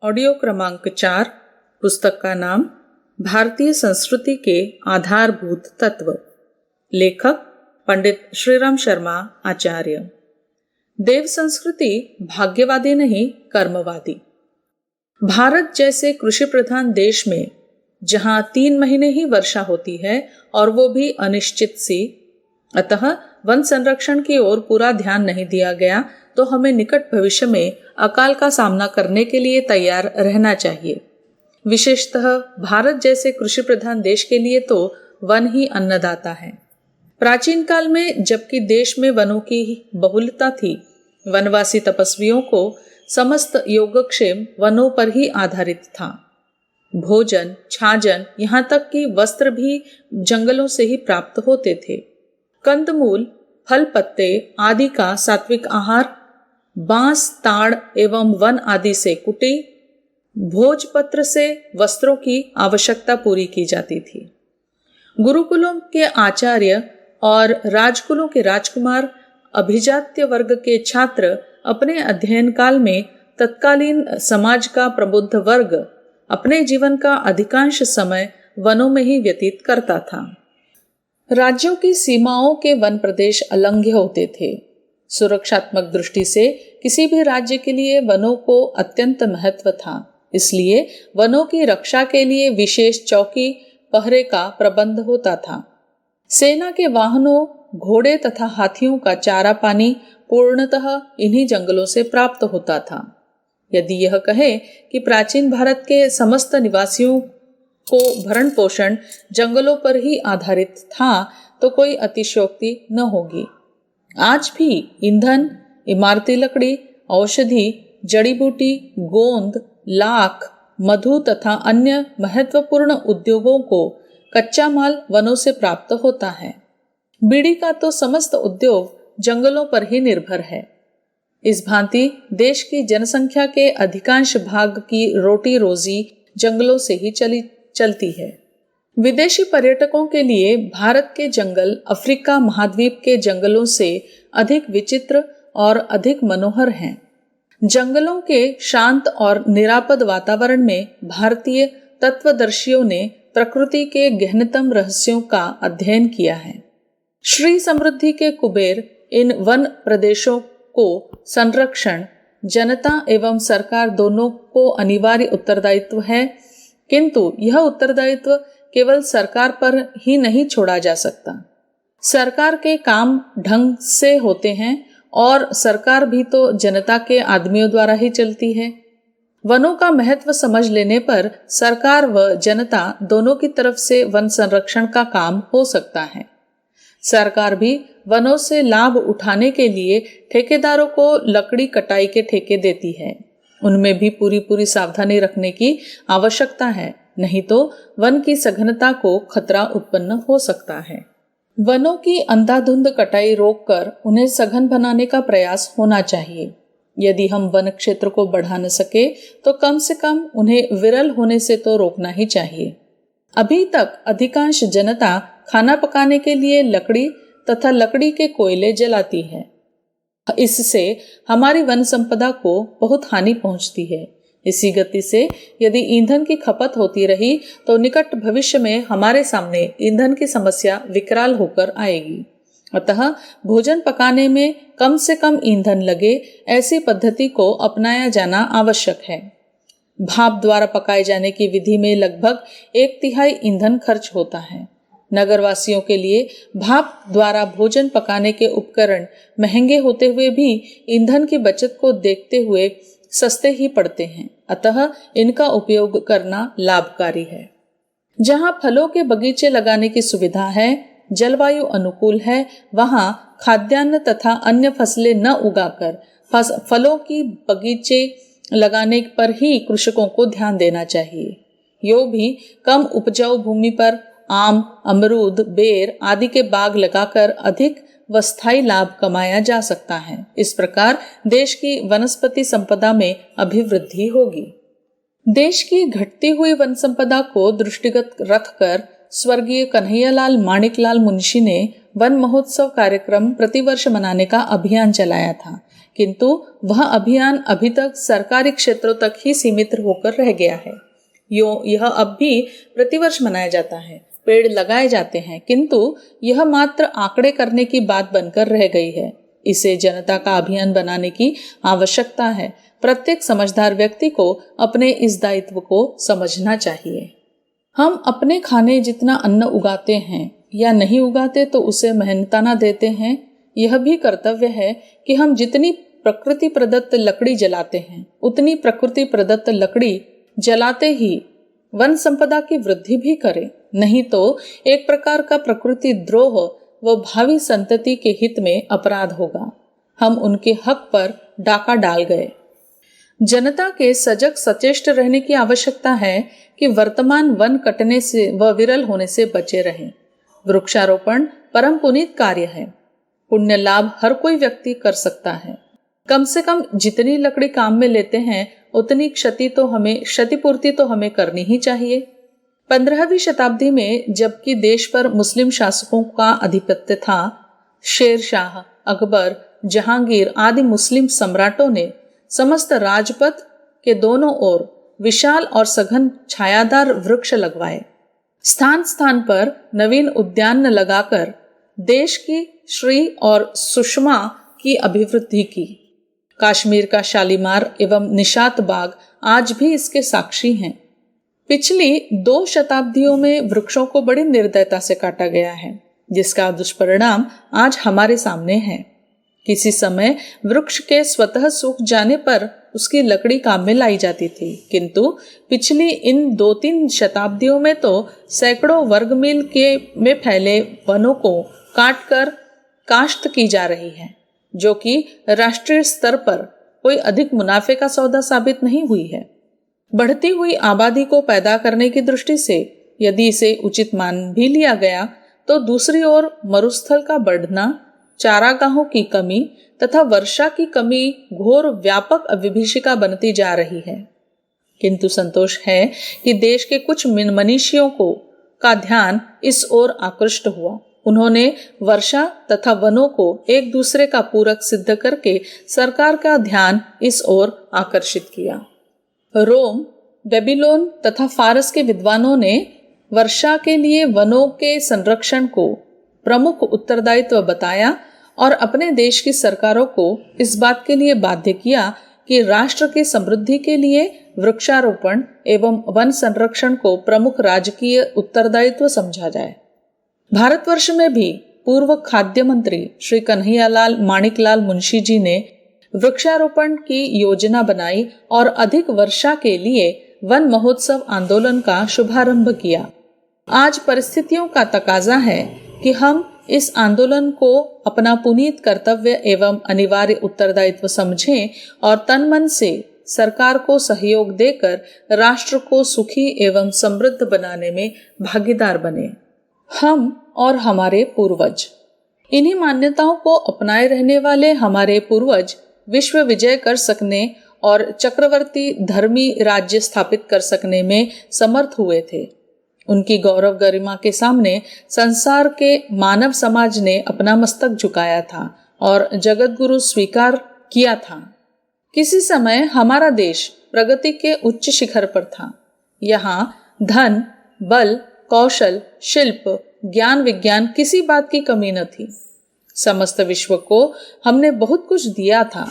Audio क्रमांक 4। पुस्तक का नाम भारतीय संस्कृति के आधारभूत तत्व। लेखक पंडित श्रीराम शर्मा आचार्य। देव संस्कृति भाग्यवादी नहीं, कर्मवादी। भारत जैसे कृषि प्रधान देश में जहां 3 महीने ही वर्षा होती है और वो भी अनिश्चित सी, अतः वन संरक्षण की ओर पूरा ध्यान नहीं दिया गया, तो हमें निकट भविष्य में अकाल का सामना करने के लिए तैयार रहना चाहिए। विशेषतः भारत जैसे कृषि प्रधान देश के लिए तो वन ही अन्नदाता है। प्राचीन काल में जबकि देश में वनों की बहुलता थी, वनवासी तपस्वियों को समस्त योगक्षेम वनों पर ही आधारित था। भोजन, छाजन, यहाँ तक कि वस्त्र भी जंगलों से ही प्राप्त होते थे। कंदमूल, फल पत्ते आदि का सात्विक आहार बांस, ताड़ एवं वन आदि से कुटी, भोजपत्र से वस्त्रों की आवश्यकता पूरी की जाती थी। गुरुकुलों के आचार्य और राजकुलों के राजकुमार, अभिजात्य वर्ग के छात्र अपने अध्ययन काल में तत्कालीन समाज का प्रबुद्ध वर्ग अपने जीवन का अधिकांश समय वनों में ही व्यतीत करता था। राज्यों की सीमाओं के वन प्रदेश अलंघ्य होते थे। सुरक्षात्मक दृष्टि से किसी भी राज्य के लिए वनों को अत्यंत महत्व था। इसलिए वनों की रक्षा के लिए विशेष चौकी पहरे का प्रबंध होता था। सेना के वाहनों, घोड़े तथा हाथियों का चारा पानी पूर्णतः इन्हीं जंगलों से प्राप्त होता था। यदि यह कहे कि प्राचीन भारत के समस्त निवासियों को भरण पोषण जंगलों पर ही आधारित था, तो कोई अतिशयोक्ति न होगी। आज भी ईंधन, इमारती लकड़ी, औषधि, जड़ी बूटी, गोंद, लाख, मधु तथा अन्य महत्वपूर्ण उद्योगों को कच्चा माल वनों से प्राप्त होता है। बीड़ी का तो समस्त उद्योग जंगलों पर ही निर्भर है। इस भांति देश की जनसंख्या के अधिकांश भाग की रोटी रोजी जंगलों से ही चलती है। विदेशी पर्यटकों के लिए भारत के जंगल अफ्रीका महाद्वीप के जंगलों से अधिक विचित्र और अधिक मनोहर हैं। जंगलों के शांत और निरापद वातावरण में भारतीय तत्वदर्शियों ने प्रकृति के गहनतम रहस्यों का अध्ययन किया है। श्री समृद्धि के कुबेर इन वन प्रदेशों को संरक्षण जनता एवं सरकार दोनों को अनिवार्य उत्तरदायित्व है, किंतु यह उत्तरदायित्व केवल सरकार पर ही नहीं छोड़ा जा सकता। सरकार के काम ढंग से होते हैं और सरकार भी तो जनता के आदमियों द्वारा ही चलती है। वनों का महत्व समझ लेने पर सरकार व जनता दोनों की तरफ से वन संरक्षण का काम हो सकता है। सरकार भी वनों से लाभ उठाने के लिए ठेकेदारों को लकड़ी कटाई के ठेके देती है। उनमें भी पूरी सावधानी रखने की आवश्यकता है, नहीं तो वन की सघनता को खतरा उत्पन्न हो सकता है। वनों की अंधाधुंध कटाई रोककर उन्हें सघन बनाने का प्रयास होना चाहिए। यदि हम वन क्षेत्र को बढ़ा न सके तो कम से कम उन्हें विरल होने से तो रोकना ही चाहिए। अभी तक अधिकांश जनता खाना पकाने के लिए लकड़ी तथा लकड़ी के कोयले जलाती है। इससे हमारी वन संपदा को बहुत हानि पहुंचती है। इसी गति से यदि ईंधन की खपत होती रही तो निकट भविष्य में हमारे सामने ईंधन की समस्या विकराल होकर आएगी। अतः भोजन पकाने में कम से कम ईंधन लगे, ऐसी पद्धति को अपनाया जाना आवश्यक है। भाप द्वारा पकाए जाने की विधि में लगभग 1/3 ईंधन खर्च होता है। नगरवासियों के लिए भाप द्वारा भोजन पकाने के उपकरण महंगे होते हुए भी ईंधन की बचत को देखते हुए सस्ते ही पड़ते हैं, अतः इनका उपयोग करना लाभकारी है। जहां फलों के बगीचे लगाने की सुविधा है, जलवायु अनुकूल है, वहां खाद्यान्न तथा अन्य फसलें न उगाकर फलों की बगीचे लगाने पर ही कृषकों को ध्यान देना चाहिए। यो भी कम उपजाऊ भूमि पर आम, अमरूद, बेर आदि के बाग लगाकर अधिक व स्थायी लाभ कमाया जा सकता है। इस प्रकार देश की वनस्पति संपदा में अभिवृद्धि होगी। देश की घटती हुई वन संपदा को दृष्टिगत रखकर स्वर्गीय कन्हैयालाल माणिकलाल मुंशी ने वन महोत्सव कार्यक्रम प्रतिवर्ष मनाने का अभियान चलाया था। किंतु वह अभियान अभी तक सरकारी क्षेत्रों तक ही सीमित होकर रह गया है। यह अब भी प्रतिवर्ष मनाया जाता है, पेड़ लगाए जाते हैं, किंतु यह मात्र आंकड़े करने की बात बनकर रह गई है। इसे जनता का अभियान बनाने की आवश्यकता है। प्रत्येक समझदार व्यक्ति को अपने इस दायित्व को समझना चाहिए। हम अपने खाने जितना अन्न उगाते हैं या नहीं उगाते तो उसे मेहनताना देते हैं। यह भी कर्तव्य है कि हम जितनी प्रकृति प्रदत्त लकड़ी जलाते हैं उतनी प्रकृति प्रदत्त लकड़ी जलाते ही वन संपदा की वृद्धि भी करें, नहीं तो एक प्रकार का प्रकृति द्रोह व भावी संतति के हित में अपराध होगा। हम उनके हक पर डाका डाल गए। जनता के सजग सचेष्ट रहने की आवश्यकता है कि वर्तमान वन कटने से व विरल होने से बचे रहें। वृक्षारोपण परम पुनीत कार्य है। पुण्य लाभ हर कोई व्यक्ति कर सकता है। कम से कम जितनी लकड़ी काम में लेते हैं उतनी क्षतिपूर्ति तो हमें करनी ही चाहिए। 15वीं शताब्दी में जबकि देश पर मुस्लिम शासकों का आधिपत्य था, शेर शाह, अकबर, जहांगीर आदि मुस्लिम सम्राटों ने समस्त राजपथ के दोनों ओर विशाल और सघन छायादार वृक्ष लगवाए। स्थान स्थान पर नवीन उद्यान लगाकर देश की श्री और सुषमा की अभिवृद्धि की। कश्मीर का शालीमार एवं निशात बाग आज भी इसके साक्षी हैं। पिछली 2 शताब्दियों में वृक्षों को बड़ी निर्दयता से काटा गया है, जिसका दुष्परिणाम आज हमारे सामने है। किसी समय वृक्ष के स्वतः सूख जाने पर उसकी लकड़ी काम में लाई जाती थी, किंतु पिछली इन 2-3 शताब्दियों में तो सैकड़ों वर्ग मील में फैले वनों को काटकर काश्त की जा रही है, जो कि राष्ट्रीय स्तर पर कोई अधिक मुनाफे का सौदा साबित नहीं हुई है। बढ़ती हुई आबादी को पैदा करने की दृष्टि से यदि इसे उचित मान भी लिया गया तो दूसरी ओर मरुस्थल का बढ़ना, चारागाहों की कमी तथा वर्षा की कमी घोर व्यापक विभीषिका बनती जा रही है। किंतु संतोष है कि देश के कुछ मनीषियों का ध्यान इस ओर आकृष्ट हुआ। उन्होंने वर्षा तथा वनों को एक दूसरे का पूरक सिद्ध करके सरकार का ध्यान इस ओर आकर्षित किया। रोम, बेबीलोन तथा फारस के विद्वानों ने वर्षा के लिए वनों के संरक्षण को प्रमुख उत्तरदायित्व बताया और अपने देश की सरकारों को इस बात के लिए बाध्य किया कि राष्ट्र की समृद्धि के लिए वृक्षारोपण एवं वन संरक्षण को प्रमुख राजकीय उत्तरदायित्व समझा जाए। भारतवर्ष में भी पूर्व खाद्य मंत्री श्री कन्हैयालाल माणिकलाल मुंशी जी ने वृक्षारोपण की योजना बनाई और अधिक वर्षा के लिए वन महोत्सव आंदोलन का शुभारंभ किया। आज परिस्थितियों का तकाजा है कि हम इस आंदोलन को अपना पुनीत कर्तव्य एवं अनिवार्य उत्तरदायित्व समझें और तन मन से सरकार को सहयोग देकर राष्ट्र को सुखी एवं समृद्ध बनाने में भागीदार बने। हम और हमारे पूर्वज, इन्हीं मान्यताओं को अपनाए रहने वाले हमारे पूर्वज विश्व विजय कर सकने और चक्रवर्ती धर्मी राज्य स्थापित कर सकने में समर्थ हुए थे। उनकी गौरव गरिमा के सामने संसार के मानव समाज ने अपना मस्तक झुकाया था और जगत गुरु स्वीकार किया था। किसी समय हमारा देश प्रगति के उच्च शिखर पर था। यहाँ धन, बल, कौशल, शिल्प, ज्ञान, विज्ञान किसी बात की कमी न थी। समस्त विश्व को हमने बहुत कुछ दिया था।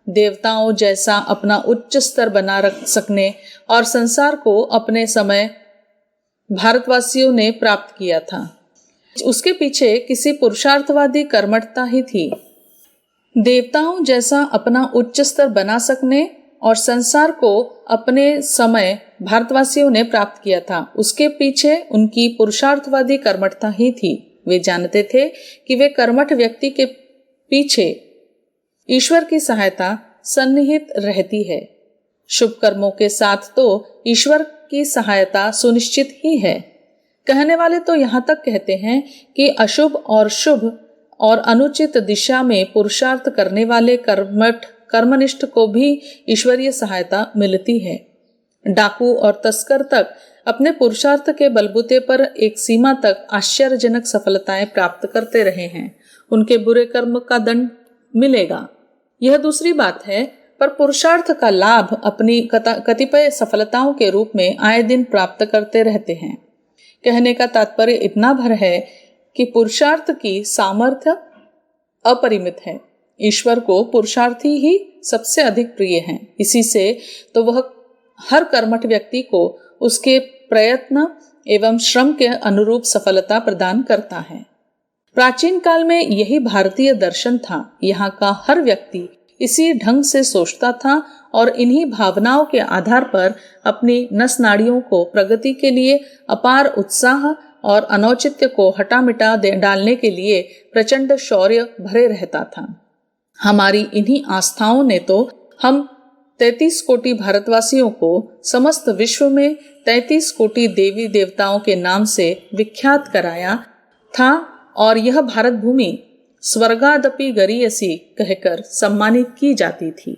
देवताओं जैसा अपना उच्च स्तर बना रख सकने और संसार को अपने समय भारतवासियों ने प्राप्त किया था। उसके पीछे किसी पुरुषार्थवादी कर्मठता ही थी। देवताओं जैसा अपना उच्च स्तर बना सकने और संसार को अपने समय भारतवासियों ने प्राप्त किया था, उसके पीछे उनकी पुरुषार्थवादी कर्मठता ही थी। वे जानते थे कि वे कर्मठ व्यक्ति के पीछे ईश्वर की सहायता सन्निहित रहती है। शुभ कर्मों के साथ तो ईश्वर की सहायता सुनिश्चित ही है। कहने वाले तो यहाँ तक कहते हैं कि अशुभ और शुभ और अनुचित दिशा में पुरुषार्थ करने वाले कर्मनिष्ठ को भी ईश्वरीय सहायता मिलती है। डाकू और तस्कर तक अपने पुरुषार्थ के बलबूते पर एक सीमा तक आश्चर्यजनक सफलताएं प्राप्त करते रहे हैं। उनके बुरे कर्म का दंड मिलेगा। यह दूसरी बात है, पर पुरुषार्थ का लाभ अपनी कतिपय सफलताओं के रूप में आए दिन प्राप्त करते रहते हैं। कहने का तात्पर्य इतना भर है कि पुरुषार्थ की सामर्थ्य अपरिमित है। ईश्वर को पुरुषार्थी ही सबसे अधिक प्रिय हैं। इसी से तो वह हर कर्मठ व्यक्ति को उसके प्रयत्न एवं श्रम के अनुरूप सफलता प्रदान करता है। प्राचीन काल में यही भारतीय दर्शन था। यहाँ का हर व्यक्ति इसी ढंग से सोचता था और इन्हीं भावनाओं के आधार पर अपनी नस नाड़ियों को प्रगति के लिए अपार उत्साह और अनौचित्य को हटा मिटा डालने के लिए प्रचंड शौर्य भरे रहता था। हमारी इन्हीं आस्थाओं ने तो हम 33 कोटि भारतवासियों को समस्त विश्व में 33 कोटि देवी देवताओं के नाम से विख्यात कराया था और यह भारत भूमि स्वर्गादपि गरीयसी कहकर सम्मानित की जाती थी।